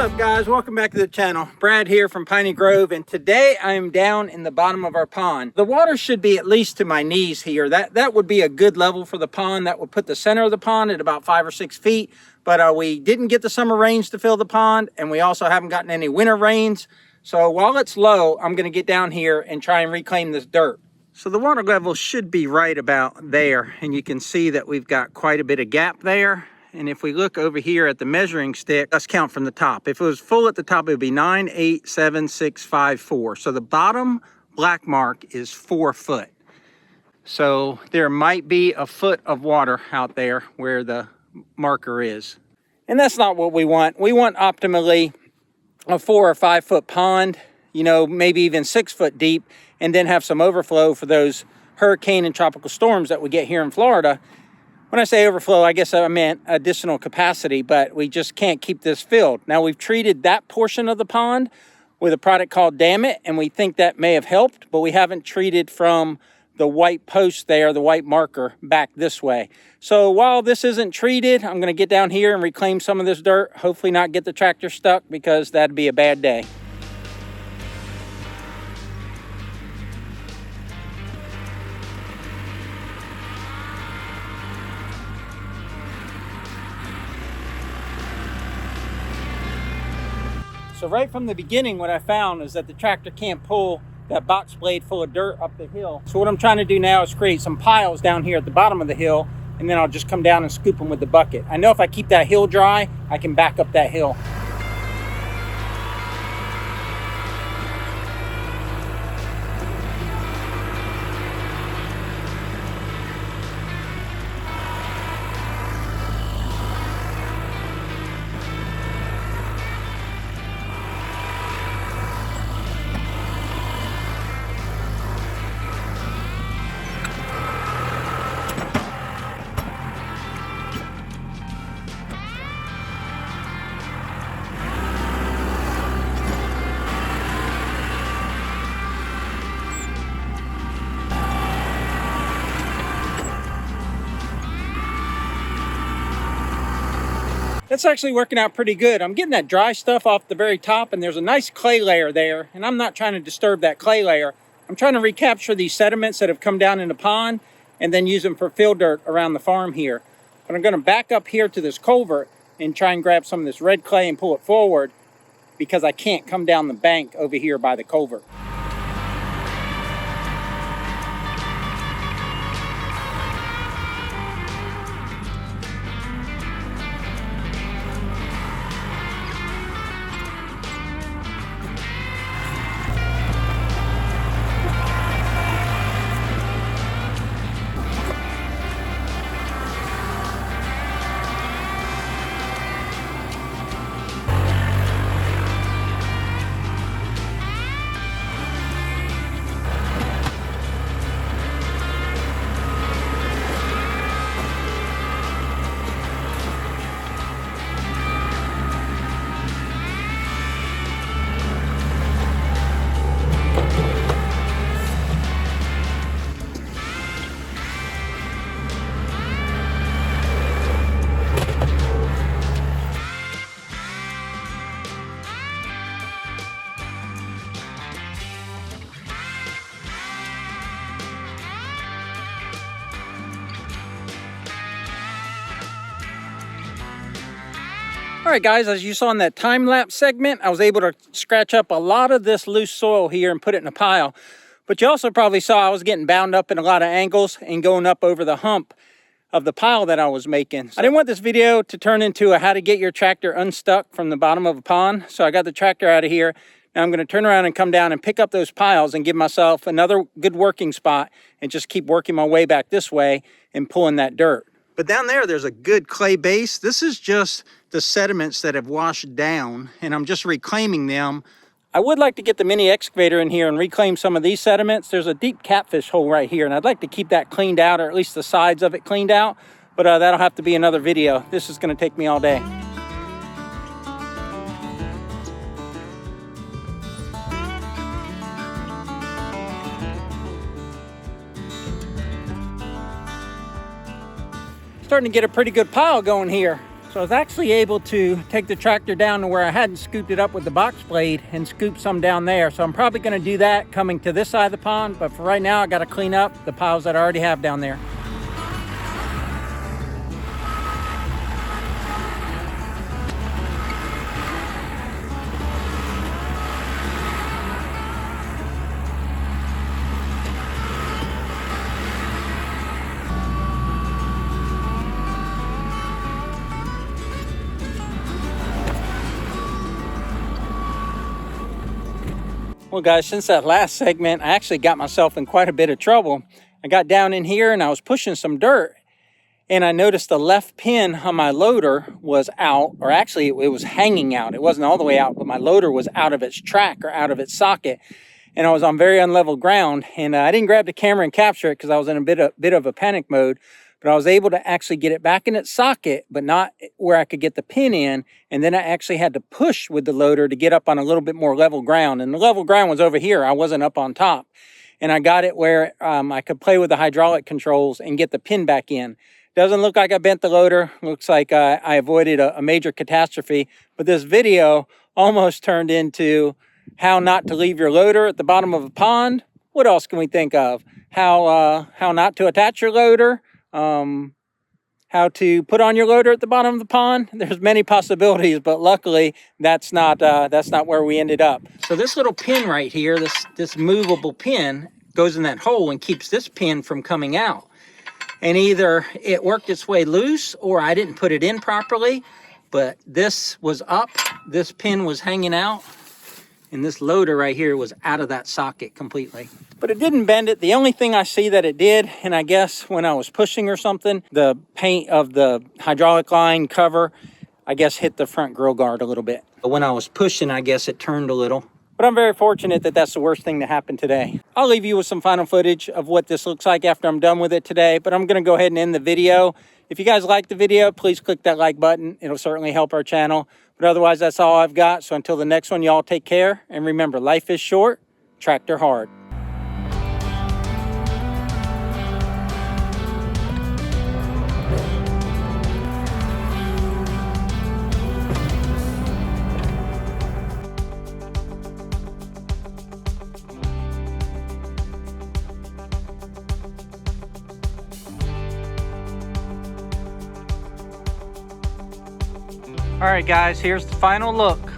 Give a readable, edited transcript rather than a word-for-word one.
up, guys? Welcome back to the channel. Brad here from Piney Grove, and today I am down in the bottom of our pond. The water should be at least to my knees here. That would be a good level for the pond. That would put the center of the pond at about 5 or 6 feet, but we didn't get the summer rains to fill the pond, and we also haven't gotten any winter rains. So while it's low, I'm going to get down here and try and reclaim this dirt. So the water level should be right about there, and you can see that we've got quite a bit of gap there. And if we look over here at the measuring stick, let's count from the top. If it was full at the top, it would be 9, 8, 7, 6, 5, 4. So the bottom black mark is 4 foot. So there might be a foot of water out there where the marker is. And that's not what we want. We want optimally a 4 or 5 foot pond, you know, maybe even 6 foot deep, and then have some overflow for those hurricane and tropical storms that we get here in Florida. When I say overflow, I guess I meant additional capacity, but we just can't keep this filled. Now, we've treated that portion of the pond with a product called Damn It, and we think that may have helped, but we haven't treated from the white post there, the white marker, back this way. So while this isn't treated, I'm gonna get down here and reclaim some of this dirt, hopefully not get the tractor stuck, because that'd be a bad day. So right from the beginning, what I found is that the tractor can't pull that box blade full of dirt up the hill. So what I'm trying to do now is create some piles down here at the bottom of the hill, and then I'll just come down and scoop them with the bucket. I know if I keep that hill dry, I can back up that hill. That's actually working out pretty good. I'm getting that dry stuff off the very top, and there's a nice clay layer there, and I'm not trying to disturb that clay layer. I'm trying to recapture these sediments that have come down in the pond and then use them for fill dirt around the farm here. But I'm going to back up here to this culvert and try and grab some of this red clay and pull it forward, because I can't come down the bank over here by the culvert. All right, guys, as you saw in that time-lapse segment, I was able to scratch up a lot of this loose soil here and put it in a pile. But you also probably saw I was getting bound up in a lot of angles and going up over the hump of the pile that I was making. I didn't want this video to turn into a how to get your tractor unstuck from the bottom of a pond. So I got the tractor out of here. Now I'm going to turn around and come down and pick up those piles and give myself another good working spot and just keep working my way back this way and pulling that dirt. But down there, there's a good clay base. This is just the sediments that have washed down, and I'm just reclaiming them. I would like to get the mini excavator in here and reclaim some of these sediments. There's a deep catfish hole right here, and I'd like to keep that cleaned out, or at least the sides of it cleaned out. But that'll have to be another video. This is going to take me all day. Starting to get a pretty good pile going here. So I was actually able to take the tractor down to where I hadn't scooped it up with the box blade and scoop some down there. So I'm probably going to do that coming to this side of the pond, but for right now I got to clean up the piles that I already have down there. Well guys, since that last segment, I actually got myself in quite a bit of trouble. I got down in here and I was pushing some dirt and I noticed the left pin on my loader was out, or actually it was hanging out. It wasn't all the way out, but my loader was out of its track or out of its socket. And I was on very unlevel ground, and I didn't grab the camera and capture it because I was in a bit of a panic mode. But I was able to actually get it back in its socket, but not where I could get the pin in. And then I actually had to push with the loader to get up on a little bit more level ground. And the level ground was over here. I wasn't up on top. And I got it where I could play with the hydraulic controls and get the pin back in. Doesn't look like I bent the loader. Looks like I avoided a major catastrophe. But this video almost turned into how not to leave your loader at the bottom of a pond. What else can we think of? How not to attach your loader. How to put on your loader at the bottom of the pond. There's many possibilities, but luckily that's not where we ended up. So this little pin right here, this movable pin, goes in that hole and keeps this pin from coming out. And either it worked its way loose or I didn't put it in properly, but this was up, this pin was hanging out, and this loader right here was out of that socket completely. But it didn't bend it. The only thing I see that it did, and I guess when I was pushing or something, the paint of the hydraulic line cover, I guess hit the front grill guard a little bit. But when I was pushing, I guess it turned a little. But I'm very fortunate that that's the worst thing that happened today. I'll leave you with some final footage of what this looks like after I'm done with it today, but I'm gonna go ahead and end the video. If you guys like the video, please click that like button. It'll certainly help our channel. But otherwise, that's all I've got. So until the next one, y'all take care. And remember, life is short, tractor hard. All right, guys, here's the final look.